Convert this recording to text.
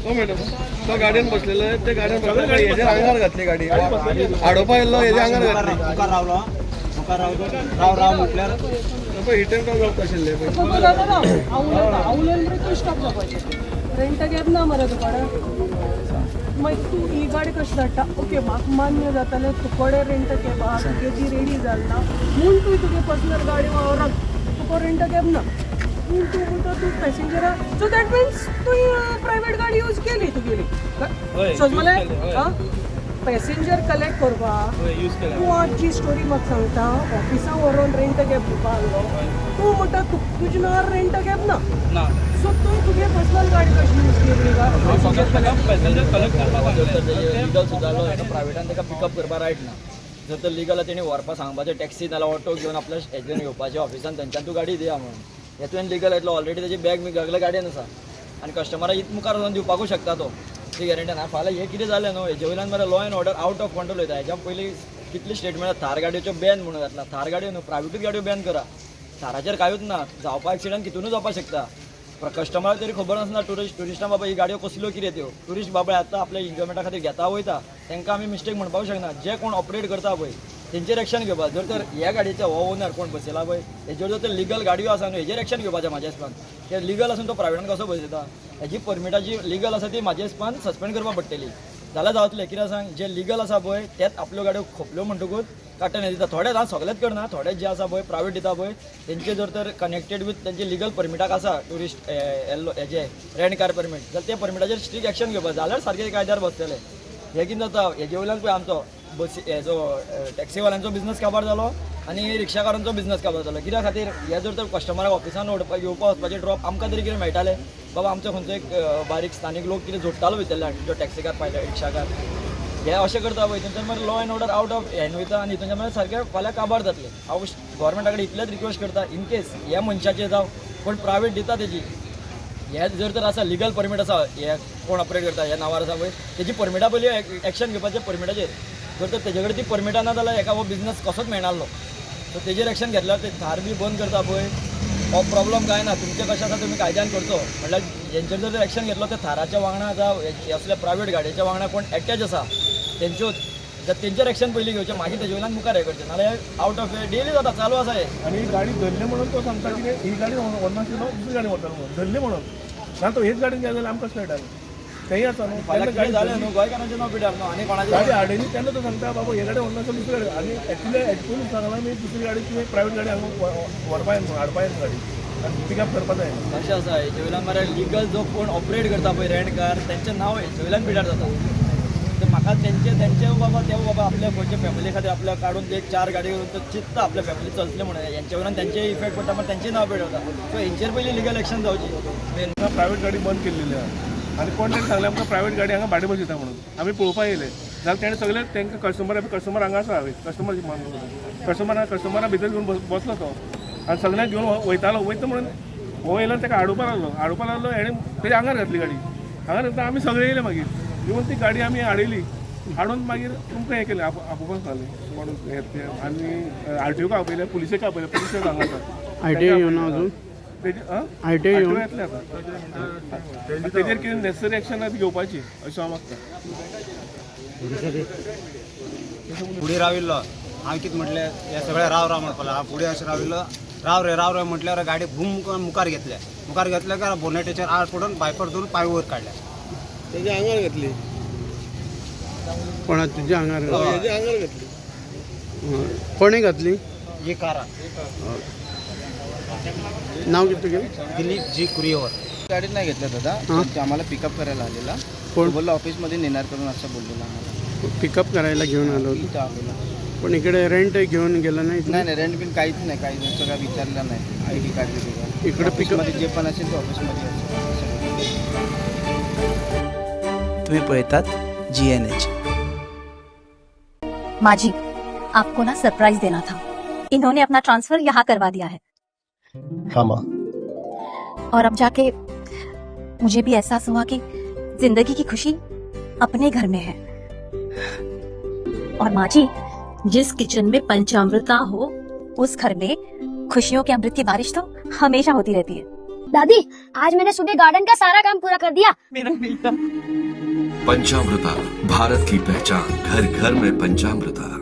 हो मॅडम, तो गाडीन बसलेलो आहे, ते गाडीन बसलेलो हेजे आंगार घातली गाडी, आडोपा येल्लो हेजे आंगार घातली. मुखार रावलो, राव राव म्हटल्यार हिट एंड जावप आशिल्लें रेंट कॅब ना मरे तुकडे मागीर तूं ही गाडी कशी धाडटा. ओके, म्हाका मान्य जातालें तुकडे रेंट कॅब आहा, तुगे ती रेडी जालना म्हूण तुगे पर्सनल गाडी वावराक तुका रेंट कॅब ना. पूण तूं म्हणटा तूं पॅसेंजरा, सो दॅट मिन्स तुवें प्रायवेट गाडी यूज केली तुगेली. समजलें? पॅसेंजर कलेक्ट करपाक तूं आज जी स्टोरी म्हाका सांगता, ऑफिसा व्हरून रेंट कॅब दिवपा आसलो, तूं म्हणटा तुजे नांवार रेंट कॅब ना. सो तुवें तुगे पर्सनल गाडी कशी यूज केली काय? पॅसेंजर कलेक्ट करपाक लिगल सुदारलो, हाका प्रायवेटान ताका पिकअप करपाक रायट ना. जर तर लिगल आहा तेणी व्हरपाक सांगपाचें टॅक्सी नाल्यार ऑटो घेवन आपल्या हेजेन येवपाचें ऑफिसान, थंयच्यान तूं गाडी दिया म्हणून. हे तुवें लिगल येतलो, ऑलरेडी तेजी बॅग बी सगळ्या गाडयेन आसा आनी कस्टमराक इत मुखार वचून दिवपाकूच शकता तो, ती गॅरंटी ना. फाल्यां हें कितें जालें न्हू, हेजे वयल्यान मरे law end order out of control वयता. हेज्या पयलीं कितले स्टेटमेंट थार गाडयोच्यो बॅन म्हणून घातला. थार गाडयो न्हू, प्रायवेटूच गाडयो बॅन करा. थाराचेर कांयूच ना, जावपा एक्सिडंट कितूनच जावपाक शकता. कस्टमराक तरी खबर नासना, टुरिस्टां बाबा ही गाडयो कसल्यो कितें त्यो. टुरिस्ट बाबा येता आपल्या एन्जॉयमेंटा खातीर घेता वयता, तांकां आमी मिस्टेक म्हणपाक शकना. जे कोण ऑपरेट करता पळय तेंचेर एक्शन घेवपा. जर तर ह्या गाडयेचो हो ओनर कोण बसयला पळय हेजेर जर तर लिगल गाडयो आसा न्हू, हेजेर एक्शन घेवपाचें म्हाज्या हिसपान. ते लिगल आसून तो प्रायवेटान कसो बसयता, हेजी परमिटाची लिगल आसा ती म्हाज्या हिसपान सस्पेंड करपाक पडटली. जाल्यार जावतलें. कित्याक सांग, जे लिगल आसा पळय तेच आपल्यो गाडयो खोपल्यो म्हणटकूच काट्यान दिता. थोडे हांव सगळेच करना, थोडे जे आसा पळय प्रायवेट दिता पळय तेंचे जर तर कनेक्टेड विथ तेंचे लिगल परमिटाक आसा टुरिस्ट हेजे रेंट कार परमीट, जाल्यार ते परमिटाचेर स्ट्रिक्ट एक्शन घेवपाक, जाल्यार सारके कायद्यार बसतले. हे कितें जाता, हेजे वयल्यान पळय आमचो बसी हेजो टॅक्सीवाल्यांचो बिझनस काबार जालो आनी रिक्षाकारांचो बिझनस काबार जालो. कित्या खातीर, हे जर तर कस्टमराक ऑफिसान येवपा वचपाचें ड्रॉप आमकां तरी कितें मेळटालें बाबा, आमचो खंयचो एक बारीक स्थानीक लोक कितें जोडटालो भितरल्यान, जो टॅक्सीकार पायलट रिक्षाकार हे अशें करता पळय, थंयच्यान मागीर law end order out of हें वयता आनी थंयच्यान मागीर सारकें फाल्यां काबार जातलें. हांव गव्हर्मेंटा कडेन इतलेंच रिक्वेस्ट करता, इन केस ह्या मनशाचें जावं कोण प्रायवेट दिता तेजी, हे जर तर आसा लिगल परमीट आसा, हे कोण ऑपरेट करता ह्या नांवार आसा पळय तेजी परमिटा पयलीं एक्शन घेवपाचें परमिटाचेर. जर तर तेजे कडेन ती परमिटा ना जाल्यार हेका हो बिझनस कसोच मेळनासलो. सो तेजेर एक्शन घेतल्यार ते थार बी बंद करता पळय हो प्रॉब्लम काय ना. तुमचें कशें आसा तुमी कायद्यान करचो, म्हटल्यार हेंचेर जर एक्शन घेतलो ते थाराच्या वांगडा जावं असल्या प्रायवेट गाडयेच्या वांगडा कोण एटॅच आसा तेंच्योच, जर तेंचेर एक्शन पयलीं घेवचें, मागीर तेजे वयल्यान मुखार हें करचें. नाल्यार आउट ऑफ डेली जाता, चालू आसा हे. आणि ही गाडी धरली म्हणून तो सांगता की ही गाडी व्हरनाशिल्लो, दुसरी गाडी व्हरतलो म्हणून धरली म्हणून. ना तो हेच गाडीन गेलो जाल्यार आमकां कशें कळटालें. तेंय आसा न्हू, फाल्यां कितें जालें न्हू, गोंयकारांचें नांव पिड्यार न्हू आनी कोणाचें गाडी हाडयली तेन्ना तो सांगता बाबा हे गाडी व्हरनाशिल्लो दुसरी गाडी. आनी एक्चुअली सांगला मी दुसरी गाडी तुवें प्रायवेट गाडी हांगा व्हरपा येना, हाडपा येना गाडी आनी पिकअप करपा जाय. तशें आसा. हेजे वयल्यान मरे लिगल जो कोण ऑपरेट करता पळय रेंट कार तेंचें नांव हेजे वयल्यान पिड्यार जाता. तर म्हाका तेंचे बाबा ते बाबा आपल्या खंयच्या फॅमिली खातीर आपल्या काडून एक 4 गाडी करून तो चित्ता आपल्या फॅमिली चलतले म्हणून, हेंचे वयल्यान तेंचे इफेक्ट पडटा पण तेंचें नांव पिड्यार जाता. सो हेंचेर पयलीं लिगल एक्शन जावची. मेन प्रायवेट गाडी बंद केल्लेली आहा आनी कोण ताणें सांगलें आमकां प्रायवेट गाडी हांगा भाडें बसयता म्हणून. आमी पळोवपाक येयले जाल्यार तेणें सगळे तांकां कस्टमर हांगा आसा, कस्टमरा भितर घेवन बसलो तो आनी सगळ्यांक घेवन वयता म्हणून हो येयलो ताका हाडोवपा लागलो. हेणें तेजे आंगार घातली गाडी. आंगार घातली आमी सगळे येयले मागीर येवन ती गाडी आमी हाडयली. हाडून मागीर तुमकां हें केलें आपोवपाक सांगलें कोण आनी आरटीओक आपयलें, पुलिसेक आपयलें, पुलिस हांगा आसा. आरटीओ येवना अजून, आरटीओ येतले आतां. तेजेर कितें नेसेसरी एक्शन घेवपाची अशें हांव मागता. फुडें राविल्लो हांव कितें म्हटलें, हे सगळें राव म्हणपाक हांव फुडें अशें राविल्लो. राव रे म्हटल्यार गाडी भूम मुखार घेतले काय बोनेटेचेर आड पडून बायपर धरून पांय वयर काडल्या. तेजे आंगार घातली. कोणा तुज्या आंगार हेजे आंगार घातली. कोणें घातली? ही कारा नाव कितें तुगेलें? दिलीप जी कुरियवर. गाडी नाही घेतल्या दादा, ते आम्हाला पिकअप करायला आलेला. कोण बोलला ऑफिसमध्ये नेणार करून असं बोललेला आम्हाला. पिकअप करायला घेऊन आलो इथं आलेला. पण इकडे रेंट घेऊन गेला नाही? नाही रेंट बिन काहीच नाही, सगळं विचारलं नाही. आय डी कार्ड इकडे ऑफिसमध्ये जे पण असेल ते ऑफिसमध्ये असेल. तुम्ही पळतात GNH. माजी, आपको ना सरप्राइज देना था. इन्होंने अपना ट्रांसफर यहाँ करवा दिया है. हाँ माँ. और अब जाके मुझे भी एहसास हुआ कि जिंदगी की खुशी अपने घर में है. और माँ जी, जिस किचन में पंचामृता हो उस घर में खुशियों के अमृत की बारिश तो हमेशा होती रहती है. दादी आज मैंने सुबह गार्डन का सारा काम पूरा कर दिया। मेरा बेटा पंचामृता, भारत की पहचान, घर घर में पंचामृता।